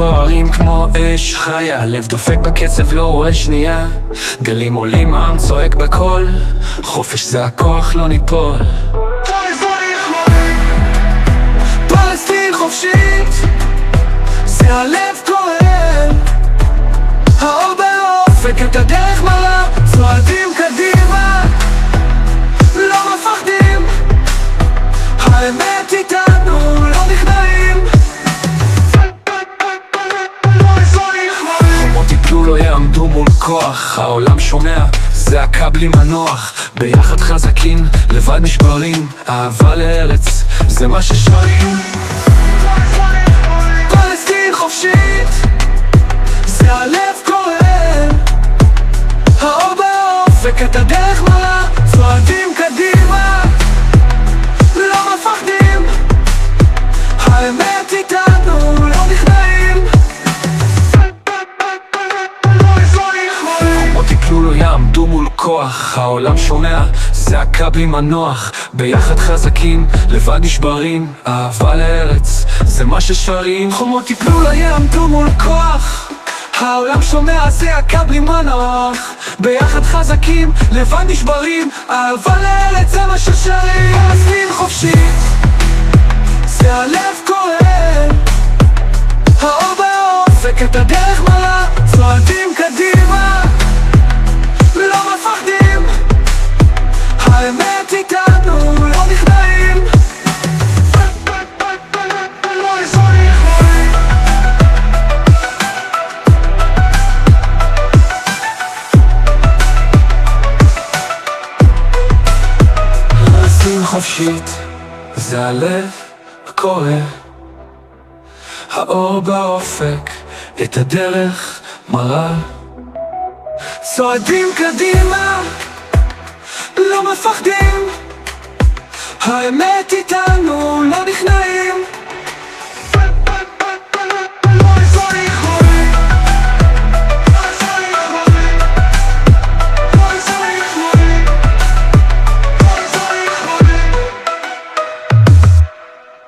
בוערים כמו אש חיה, לב דופק בקצב לא רואה שנייה, גלים עולים העם צועק בקול, חופש זה הכוח לא ניפול. פלסטין חופשית, זה הלב כהן, האור באופק את הדרך מראה, צועדים קדימה, לא מפחדים, האמת איתנו, לא נכנעים. חומות יפלו לא יעמדו מול כוח, העולם שומע, זה הקו בלי מנוח, ביחד חזקים, לבד נשברים, אהבה לארץ, זה מה ששרים. פלסטין חופשית, זה הלב כהן, האור באופק את הדרך מראה, צועדים קדימה, לא מפחדים, האמת איתנו, לא נכנעים. חומות יפלו לא יעמדו מול כוח, העולם שומע, זה הקו בלי מנוח, ביחד חזקים, לבד נשברים, אהבה לארץ, זה מה ששרים. חומות יפלו לא יעמדו מול כוח, העולם שומע, זה הקו בלי מנוח, ביחד חזקים, לבד נשברים, אהבה לארץ, זה מה ששרים. פלסטין חופשית, זה הלב כהן, האור באופק את הדרך מראה, צועדים קדימה, לא מפחדים, האמת איתנו, לא נכנעים. פלסטין חופשית, זה הלב הכהן, האור באופק את הדרך מראה, צועדים קדימה, לא מפחדים, האמת איתנו, לא נכנעים.